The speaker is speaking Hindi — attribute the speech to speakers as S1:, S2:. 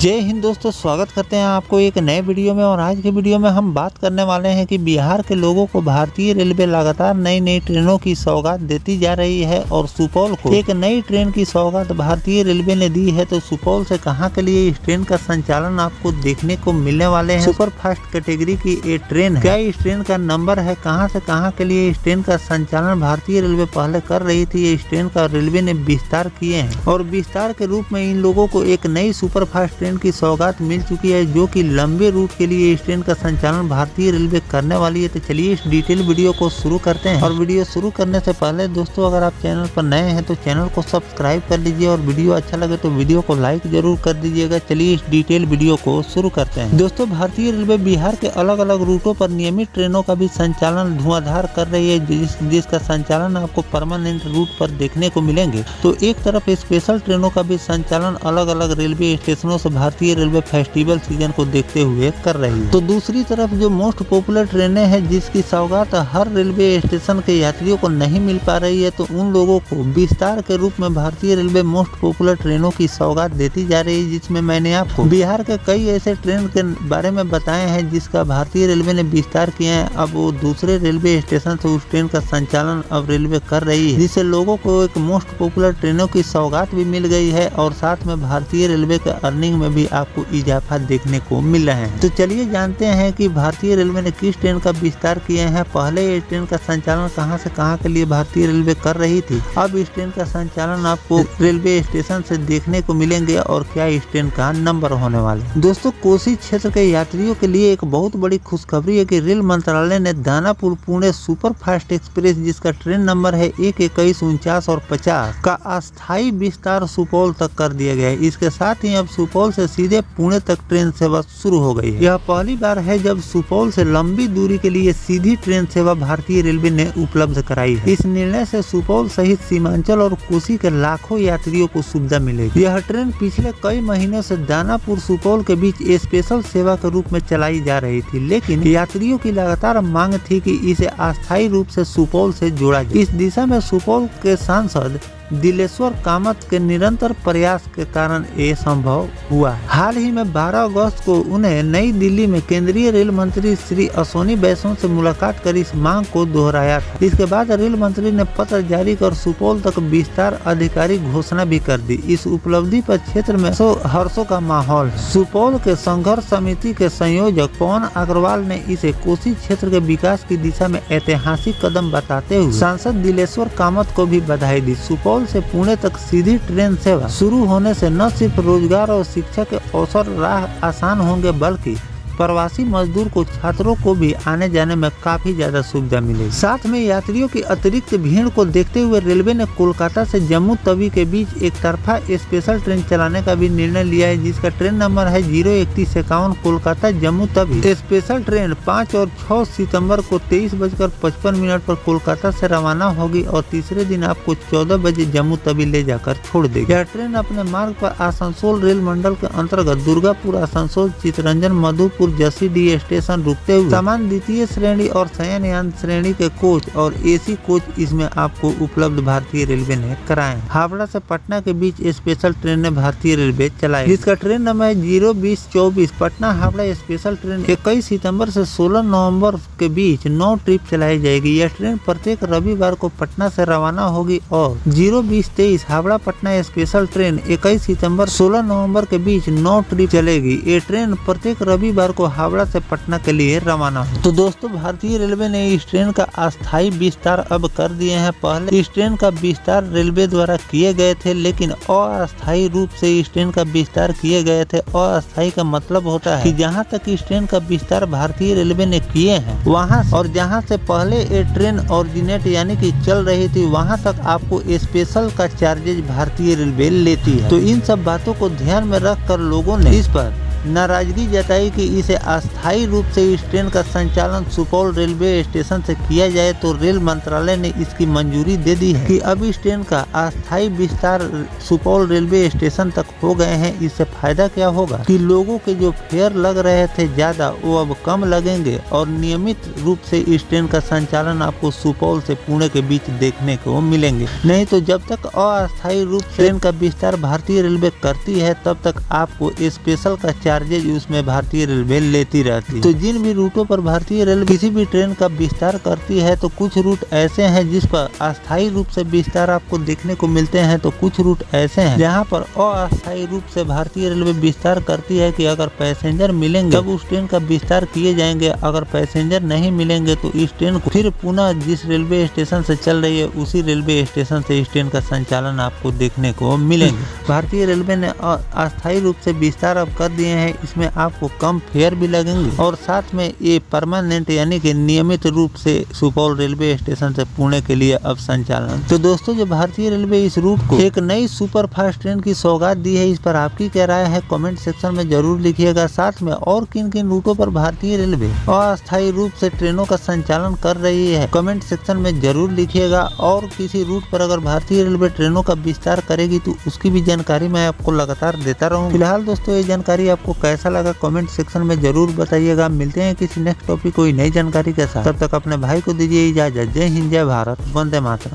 S1: जय हिंद दोस्तों, स्वागत करते हैं आपको एक नए वीडियो में। और आज के वीडियो में हम बात करने वाले हैं कि बिहार के लोगों को भारतीय रेलवे लगातार नई नई ट्रेनों की सौगात देती जा रही है और सुपौल को एक नई ट्रेन की सौगात भारतीय रेलवे ने दी है। तो सुपौल से कहां के लिए इस ट्रेन का संचालन आपको देखने को मिलने वाले हैं। सुपर फास्ट कैटेगरी की ये ट्रेन है। क्या इस ट्रेन का नंबर है, कहां से कहां के लिए इस ट्रेन का संचालन भारतीय रेलवे पहले कर रही थी। इस ट्रेन का रेलवे ने विस्तार किए हैं और विस्तार के रूप में इन लोगों को एक नई सुपर फास्ट ट्रेन की सौगात मिल चुकी है, जो कि लंबे रूट के लिए इस ट्रेन का संचालन भारतीय रेलवे करने वाली है। तो चलिए इस डिटेल वीडियो को शुरू करते हैं। और वीडियो शुरू करने से पहले दोस्तों, अगर आप चैनल पर नए हैं तो चैनल को सब्सक्राइब कर लीजिए और वीडियो अच्छा लगे तो वीडियो को लाइक जरूर कर दीजिएगा। चलिए इस डिटेल वीडियो को शुरू करते हैं। दोस्तों, भारतीय रेलवे बिहार के अलग अलग रूटों पर नियमित ट्रेनों का भी संचालन धुआंधार कर रही है, जिसका संचालन आपको परमानेंट रूट पर देखने को मिलेंगे। तो एक तरफ स्पेशल ट्रेनों का भी संचालन अलग अलग रेलवे स्टेशनों से भारतीय रेलवे फेस्टिवल सीजन को देखते हुए कर रही है। तो दूसरी तरफ जो मोस्ट पॉपुलर ट्रेनें हैं, जिसकी सौगात हर रेलवे स्टेशन के यात्रियों को नहीं मिल पा रही है, तो उन लोगों को विस्तार के रूप में भारतीय रेलवे मोस्ट पॉपुलर ट्रेनों की सौगात देती जा रही है। जिसमें मैंने आपको बिहार के कई ऐसे ट्रेन के बारे में बताए हैं जिसका भारतीय रेलवे ने विस्तार किया है। अब वो दूसरे रेलवे स्टेशन से उस ट्रेन का संचालन अब रेलवे कर रही है, जिससे लोगों को एक मोस्ट पॉपुलर ट्रेनों की सौगात भी मिल गई है और साथ में भारतीय रेलवे के अर्निंग में भी आपको इजाफा देखने को मिल रहे हैं। तो चलिए जानते हैं कि भारतीय रेलवे ने किस ट्रेन का विस्तार किए हैं। पहले ये ट्रेन का संचालन कहां से कहां के लिए भारतीय रेलवे कर रही थी, अब इस ट्रेन का संचालन आपको रेलवे स्टेशन से देखने को मिलेंगे और क्या इस ट्रेन का नंबर होने वाले। दोस्तों, कोसी क्षेत्र के यात्रियों के लिए एक बहुत बड़ी खुशखबरी है कि रेल मंत्रालय ने Danapur Pune super fast express, जिसका ट्रेन नंबर है 1, 21, 49 और 50 का अस्थायी विस्तार सुपौल तक कर दिया गया है। इसके साथ ही अब सुपौल से सीधे पुणे तक ट्रेन सेवा शुरू हो गई है। यह पहली बार है जब सुपौल से लंबी दूरी के लिए सीधी ट्रेन सेवा भारतीय रेलवे ने उपलब्ध कराई है। इस निर्णय से सुपौल सहित सीमांचल और कोसी के लाखों यात्रियों को सुविधा मिलेगी। यह ट्रेन पिछले कई महीनों से दानापुर सुपौल के बीच स्पेशल सेवा के रूप में चलाई जा रही थी, लेकिन यात्रियों की लगातार मांग थी कि इसे अस्थायी रूप से सुपौल से जोड़ा जाए। इस दिशा में सुपौल के सांसद दिलेश्वर कामत के निरंतर प्रयास के कारण ये संभव हुआ। हाल ही में 12 अगस्त को उन्हें नई दिल्ली में केंद्रीय रेल मंत्री श्री अश्विनी वैष्णव से मुलाकात कर इस मांग को दोहराया था। इसके बाद रेल मंत्री ने पत्र जारी कर सुपौल तक विस्तार आधिकारिक घोषणा भी कर दी। इस उपलब्धि पर क्षेत्र में हर्षों का माहौल। सुपौल के संघर्ष समिति के संयोजक पवन अग्रवाल ने इसे कोसी क्षेत्र के विकास की दिशा में ऐतिहासिक कदम बताते हुए सांसद दिलेश्वर कामत को भी बधाई दी। सुपौल से पुणे तक सीधी ट्रेन सेवा शुरू होने से न सिर्फ रोजगार और शिक्षा के अवसर राह आसान होंगे, बल्कि प्रवासी मजदूर को, छात्रों को भी आने जाने में काफी ज्यादा सुविधा मिलेगी। साथ में यात्रियों की अतिरिक्त भीड़ को देखते हुए रेलवे ने कोलकाता से जम्मू तवी के बीच एक तरफा स्पेशल ट्रेन चलाने का भी निर्णय लिया है, जिसका ट्रेन नंबर है 03151 कोलकाता जम्मू तवी। स्पेशल ट्रेन 5 और 6 सितंबर को 23:55 पर कोलकाता से रवाना होगी और तीसरे दिन आपको 14 बजे जम्मू तवी ले जाकर छोड़ देगी। यह ट्रेन अपने मार्ग पर आसनसोल रेल मंडल के अंतर्गत दुर्गापुर, आसनसोल, चितरंजन, मधुपुर, जसीडीह स्टेशन रुकते हुए सामान्य द्वितीय श्रेणी और शयनयान श्रेणी के कोच और एसी कोच इसमें आपको उपलब्ध भारतीय रेलवे ने कराए। हावड़ा से पटना के बीच स्पेशल ट्रेनें भारतीय रेलवे चलाई, जिसका ट्रेन नंबर है 02024। पटना हावड़ा स्पेशल ट्रेन 21 सितंबर से 16 नवंबर के बीच 9 ट्रिप चलाई जाएगी। यह ट्रेन प्रत्येक रविवार को पटना से रवाना होगी और 02023 हावड़ा पटना स्पेशल ट्रेन 21 सितंबर 16 नवंबर के बीच 9 ट्रिप चलेगी। ये ट्रेन प्रत्येक रविवार को हावड़ा से पटना के लिए रवाना हो। तो दोस्तों, भारतीय रेलवे ने इस ट्रेन का अस्थायी विस्तार अब कर दिए हैं। पहले इस ट्रेन का विस्तार रेलवे द्वारा किए गए थे, लेकिन अस्थायी रूप से इस ट्रेन का विस्तार किए गए थे। अस्थायी का मतलब होता है कि जहां तक इस ट्रेन का विस्तार भारतीय रेलवे ने किए हैं वहां, और जहां से पहले ये ट्रेन ऑरिजिनेट यानी कि चल रही थी, वहां तक आपको स्पेशल का चार्जेज भारतीय रेलवे लेती है। तो इन सब बातों को ध्यान में रखकर लोगों ने इस पर नाराजगी जताई कि इसे अस्थायी रूप से इस ट्रेन का संचालन सुपौल रेलवे स्टेशन से किया जाए, तो रेल मंत्रालय ने इसकी मंजूरी दे दी है कि अब इस ट्रेन का अस्थायी विस्तार सुपौल रेलवे स्टेशन तक हो गए हैं। इससे फायदा क्या होगा कि लोगों के जो फेयर लग रहे थे ज्यादा, वो अब कम लगेंगे और नियमित रूप से इस ट्रेन का संचालन आपको सुपौल से पुणे के बीच देखने को मिलेंगे। नहीं तो जब तक अस्थायी रूप से ट्रेन का विस्तार भारतीय रेलवे करती है, तब तक आपको स्पेशल का चार्जेज उसमें भारतीय रेलवे लेती रहती है। तो जिन भी रूटों पर भारतीय रेलवे किसी भी ट्रेन का विस्तार करती है, तो कुछ रूट ऐसे हैं जिस पर अस्थायी रूप से विस्तार आपको देखने को मिलते हैं, तो कुछ रूट ऐसे हैं जहां पर अस्थायी रूप से भारतीय रेलवे विस्तार करती है कि अगर पैसेंजर मिलेंगे तब उस ट्रेन का विस्तार किए जाएंगे, अगर पैसेंजर नहीं मिलेंगे तो इस ट्रेन को फिर पुनः जिस रेलवे स्टेशन से चल रही है उसी रेलवे स्टेशन से इस ट्रेन का संचालन आपको देखने को मिलेंगे। भारतीय रेलवे ने अस्थायी रूप से विस्तार अब कर दिए हैं, इसमें आपको कम फेयर भी लगेंगे और साथ में ये परमानेंट यानी कि नियमित रूप से सुपौल रेलवे स्टेशन से पुणे के लिए अब संचालन। तो दोस्तों, जो भारतीय रेलवे इस रूट को एक नई सुपर फास्ट ट्रेन की सौगात दी है, इस पर आपकी क्या राय है कमेंट सेक्शन में जरूर लिखिएगा। साथ में और किन किन रूटों पर भारतीय रेलवे अस्थायी रूप से ट्रेनों का संचालन कर रही है कमेंट सेक्शन में जरूर लिखिएगा। और किसी रूट पर अगर भारतीय रेलवे ट्रेनों का विस्तार करेगी तो उसकी भी जानकारी मैं आपको लगातार देता रहूँ। फिलहाल दोस्तों, ये जानकारी आपको कैसा लगा कमेंट सेक्शन में जरूर बताइएगा। मिलते हैं किसी नेक्स्ट टॉपिक कोई नई जानकारी के साथ, तब तक अपने भाई को दीजिए इजाजत। जय हिंद, जय भारत, वंदे मातरम।